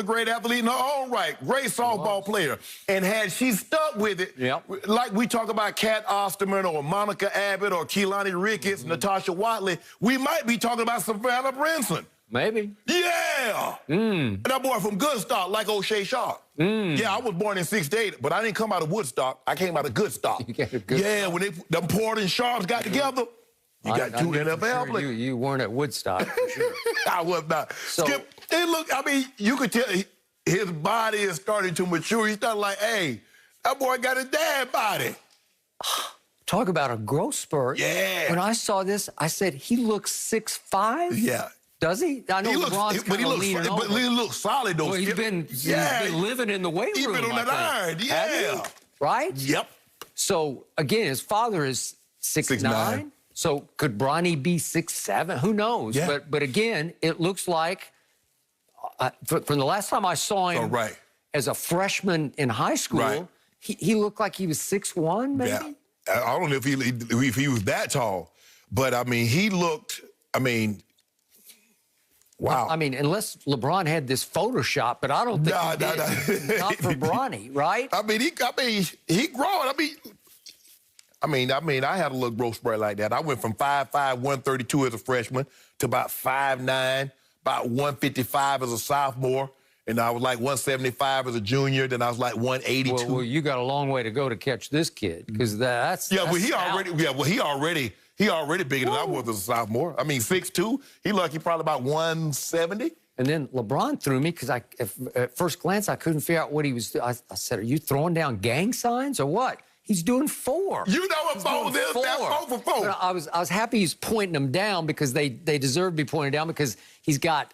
great athlete in her own right, great softball player. And had she stuck with it, like we talk about Kat Osterman or Monica Abbott or Keelani Ricketts, Natasha Watley, we might be talking about Savannah Brinson. Maybe. Yeah. That boy from Goodstock, like O'Shea Sharp. Yeah, I was born in '68, but I didn't come out of Woodstock. I came out of Goodstock. Yeah, when them Porter and Sharps got together, you got two NFL players. You weren't at Woodstock, for sure. I was not. So, Skip, and look, I mean, you could tell his body is starting to mature. He's starting like, hey, that boy got a dad body. Talk about a growth spurt. Yeah. When I saw this, I said, he looks 6'5". Yeah. Does he? I know LeBron's kind of leaning over. But he looks solid, though. Well, he's been living in the weight room. He's been on that iron, yeah. Right? Yep. So, again, his father is 6'9". So could Bronny be 6'7"? Who knows? Yeah. But again, it looks like, from the last time I saw him as a freshman in high school, he looked like he was 6'1", maybe? Yeah. I don't know if he was that tall. But, I mean, he looked, I mean... Wow. I mean, unless LeBron had this Photoshop, but I don't think he did. Not for Bronny, right? I mean, he growing. I had a little growth spurt like that. I went from 5'5", 132 as a freshman to about 5'9", about 155 as a sophomore. And I was like 175 as a junior. Then I was like 182. Well, you got a long way to go to catch this kid, because that's he already bigger than I was as a sophomore. I mean, 6'2". He lucky probably about 170. And then LeBron threw me because at first glance, I couldn't figure out what he was doing. I said, are you throwing down gang signs or what? He's doing 4. You know what 4 is? That's 4 for 4. But I was happy he's pointing them down, because they deserve to be pointed down, because he's got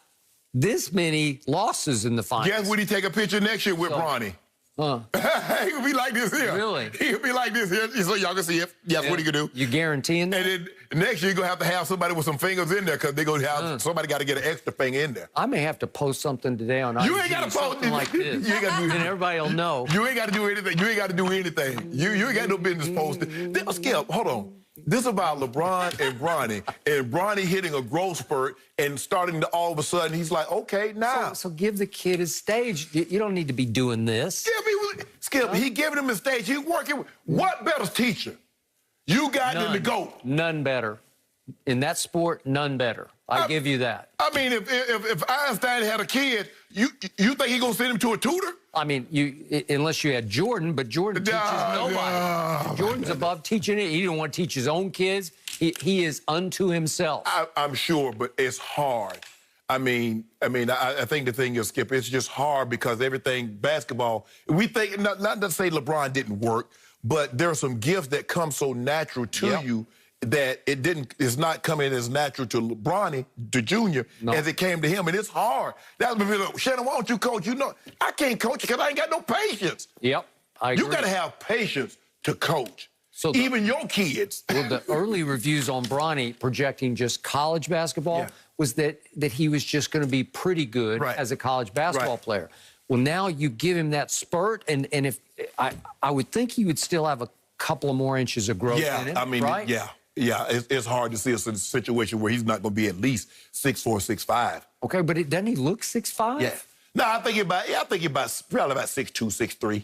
this many losses in the finals. Guess when he take a picture next year with Bronny? He'll be like this here. Really? He'll be like this here, so y'all can see it. That's what he can do. You guaranteeing that? And then next year, you're going to have somebody with some fingers in there, because they're going to have somebody got to get an extra finger in there. I may have to post something today on IG. You ain't got to post something like this. You ain't got to do and everybody will know. You ain't got to do anything. You ain't got to do anything. You ain't got no business posting. Skip, hold on. This is about LeBron and Bronny hitting a growth spurt and starting to all of a sudden, he's like, okay, now. So give the kid his stage. You don't need to be doing this. Skip, he giving him a stage. He's working with, what better teacher you got than the GOAT? None better. In that sport, none better. I give you that. I mean, if Einstein had a kid, you think he's going to send him to a tutor? I mean, unless you had Jordan, but Jordan teaches nobody. Jordan's above teaching it. He didn't want to teach his own kids. He is unto himself. I'm sure, but it's hard. I think the thing is, Skip, it's just hard because everything basketball, we think, not to say LeBron didn't work, but there are some gifts that come so natural to you that it's not coming as natural to Bronny, to Junior, as it came to him, and it's hard. That's when people, Shannon, why don't you coach? You know, I can't coach because I ain't got no patience. Yep, I agree. You got to have patience to coach, so even your kids. Well, the early reviews on Bronny projecting just college basketball was that he was just going to be pretty good as a college basketball player. Well, now you give him that spurt, and if I would think he would still have a couple of more inches of growth in it, right? Yeah, it's hard to see a situation where he's not going to be at least 6'4", 6'5". Okay, but doesn't he look 6'5"? Yeah. No, I think about probably about 6'2", 6'3".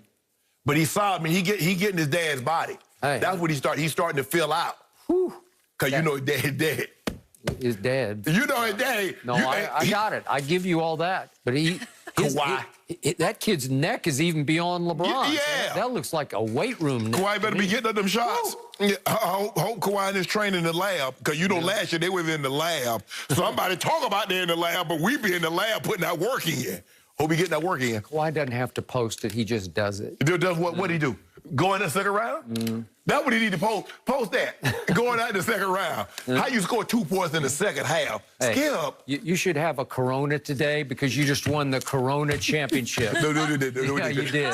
But he's solid. I mean, he getting his dad's body. Hey. That's what he's starting to fill out. Because you know his dad. His dad. You know his dad. No, I got it. I give you all that. But Kawhi. That kid's neck is even beyond LeBron. Yeah. That looks like a weight room neck. Kawhi better be getting up them shots. I hope Kawhi in his training in the lab, because you know last year they was in the lab. Somebody talk about they in the lab, but we be in the lab putting that work in. Hope he getting that work in. Kawhi doesn't have to post it. He just does it. He does what? What he do? Go in the second round? That's what he need to post. Post that. Going out in the second round. How you score 2 points in the second half? Hey, Skip. You should have a Corona today because you just won the Corona championship. No, you did.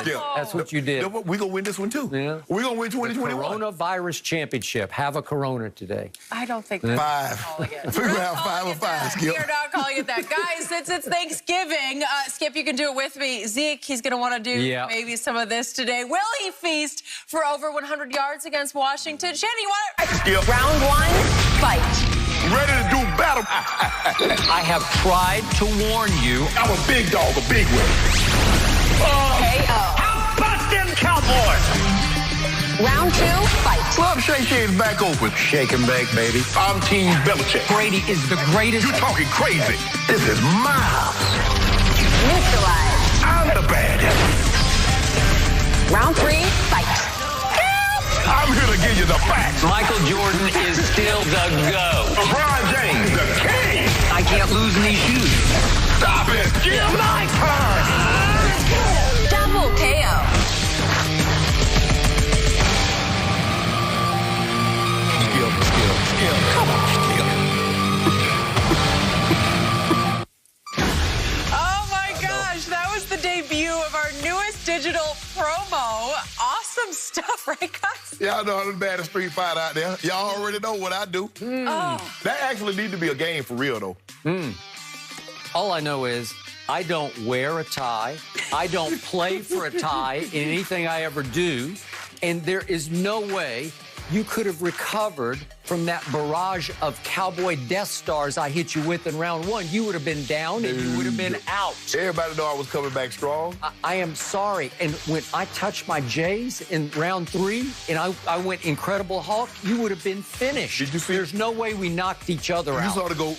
Skip. That's what you did. We're going to win this one, too. Yeah. We're going to win 2021. Coronavirus championship. Have a Corona today. I don't think that's 5. We're going to have 5 or 5, Skip. We are not calling it that. Guys, since it's Thanksgiving, Skip, you can do it with me. Zeke, he's going to want to do maybe some of this today. Will he feast for over 100 yards against Washington? Shannon, you want to... Round 1, fight. ready to do battle. I have tried to warn you. I'm a big dog, a big one. How about them Cowboys? Round 2, fight. Love shake hands back open. Shake and bake, baby. I'm Team Belichick. Brady is the greatest. You talking crazy. This is my house. Neutralized. I'm the bad. Round 3, fight. I'm here to give you the facts. Michael Jordan is still the GOAT. LeBron James, the king. I can't lose in these shoes. Stop it. Give my turn. Double KO. Skip. Come on, Skip. Oh my gosh, that was the debut of our newest digital promo. Awesome stuff, right, guys? Y'all know I'm the baddest street fighter out there. Y'all already know what I do. Oh. That actually need to be a game for real, though. All I know is I don't wear a tie. I don't play for a tie in anything I ever do. And there is no way you could have recovered from that barrage of cowboy Death Stars I hit you with in round 1. You would have been down and you would have been out. Everybody know I was coming back strong. I am sorry. And when I touched my J's in round 3 and I went Incredible Hulk, you would have been finished. Did you see? There's no way we knocked each other out. You saw the GOAT.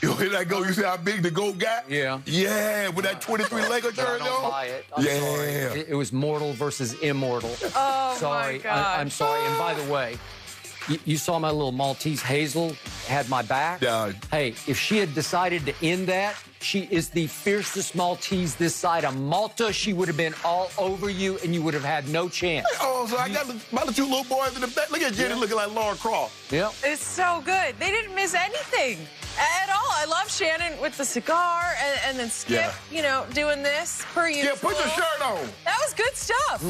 You hear that GOAT? You see how big the GOAT got? Yeah. Yeah, with that 23 Lego I jersey don't on. buy it. I'm sorry. It was mortal versus immortal. Oh, Sorry. my God. I'm sorry. And by the way, you saw my little Maltese Hazel had my back? Yeah. Hey, if she had decided to end that, she is the fiercest Maltese this side of Malta. She would have been all over you, and you would have had no chance. Oh, so I got my 2 little boys in the back. Look at Jenny looking like Laura Croft. Yep. It's so good. They didn't miss anything at all. I love Shannon with the cigar and then Skip, you know, doing this per usual. Yeah, put your shirt on. That was good stuff.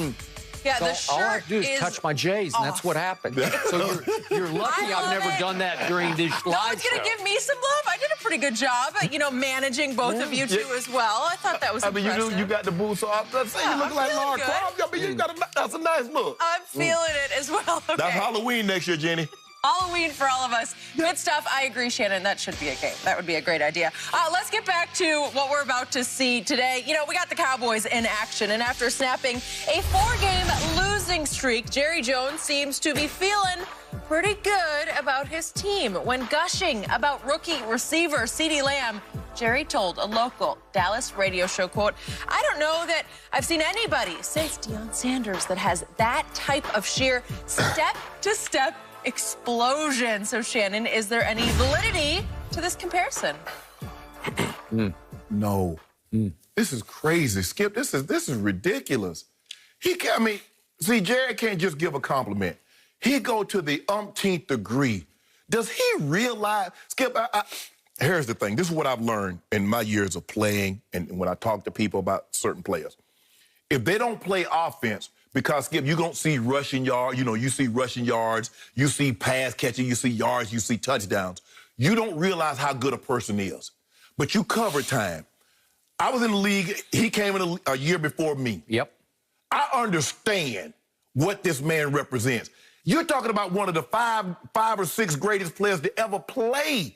Yeah, So the shirt all I have to do is touch my J's, and that's what happened. So you're lucky I I've never love it. done that during this No live one's show. going to give me some love. I did a pretty good job at, you know, managing both of you two as well. I thought that was impressive. You got the boots off. You look I'm like feeling Laura good. Croft. I mean, that's a nice look. I'm feeling it as well. Okay. That's Halloween next year, Jenny. Halloween for all of us. Good stuff. I agree, Shannon. That should be a game. That would be a great idea. Let's get back to what we're about to see today. You know, we got the Cowboys in action, and after snapping a 4-game losing streak, Jerry Jones seems to be feeling pretty good about his team. When gushing about rookie receiver CeeDee Lamb, Jerry told a local Dallas radio show, quote, "I don't know that I've seen anybody since Deion Sanders that has that type of sheer step-to-step explosion." So, Shannon, is there any validity to this comparison? No. This is crazy, Skip. This is ridiculous. See, Jerry can't just give a compliment. He go to the umpteenth degree. Does he realize, Skip, here's the thing. This is what I've learned in my years of playing and when I talk to people about certain players. If they don't play offense, because, Skip, you don't see rushing yards, you see rushing yards, you see pass catching, you see yards, you see touchdowns. You don't realize how good a person is. But you cover time. I was in the league. He came in a year before me. Yep. I understand what this man represents. You're talking about one of the five or six greatest players to ever play.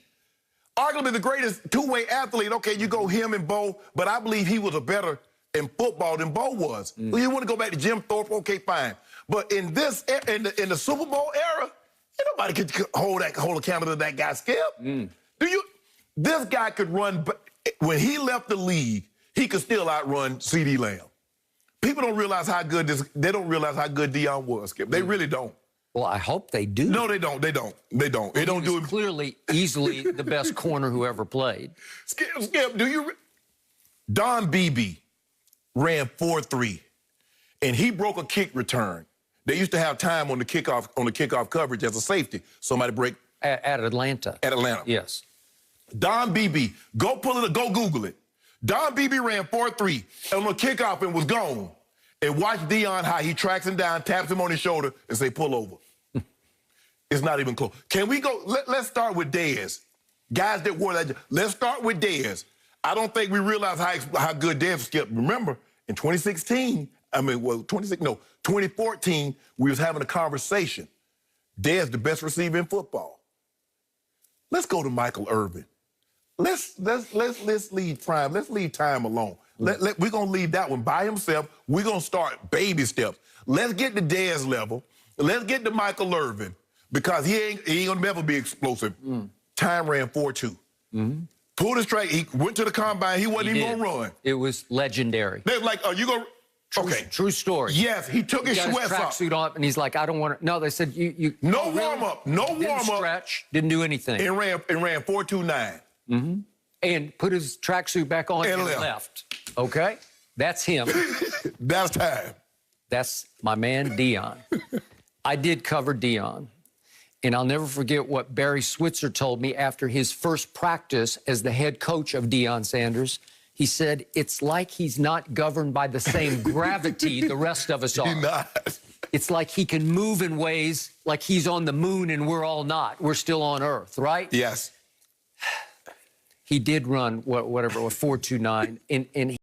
Arguably the greatest two-way athlete. Okay, you go him and Bo, but I believe he was a better in football than Bo was. Well, you want to go back to Jim Thorpe? Okay, fine. But in the Super Bowl era, nobody could hold accountable to that guy, Skip. This guy could run. When he left the league, he could still outrun CeeDee Lamb. People don't realize how good they don't realize how good Deion was, Skip. They really don't. Well, I hope they do. No, they don't. They don't. They don't. They don't do it. Clearly, easily the best corner who ever played. Skip, Don Beebe ran 4.3, and he broke a kick return. They used to have time on the kickoff coverage as a safety. Somebody break At Atlanta. At Atlanta. Yes. Don Beebe, go Google it. Don Beebe ran 4.3 on the kickoff and was gone. And watch Deion how he tracks him down, taps him on his shoulder, and say, pull over. It's not even close. Can we go? Let's start with Dez. Guys that wore that. Let's start with Dez. I don't think we realize how good Dez skipped. Remember, in 2014, we was having a conversation. Dez, the best receiver in football. Let's go to Michael Irvin. Let's leave Prime. Let's leave Time alone. We're gonna leave that one by himself. We're gonna start baby steps. Let's get to Dez level. Let's get to Michael Irvin because he ain't gonna never be explosive. Time ran 4.2. Pulled his strike. He went to the combine. He wasn't even gonna run. It was legendary. They're like, are you gonna? True story. Yes, he took his sweats off. Tracksuit on, and he's like, I don't want to. No, they said you. No warm up. No warm up. Didn't stretch. Didn't do anything. It ran 4.29. And put his tracksuit back on and left. Okay, that's him. That's Time. That's my man Deion. I did cover Deion. And I'll never forget what Barry Switzer told me after his first practice as the head coach of Deion Sanders. He said, it's like he's not governed by the same gravity the rest of us are. He's not. It's like he can move in ways like he's on the moon and we're all not. We're still on Earth, right? Yes. He did run, whatever, 4.29, and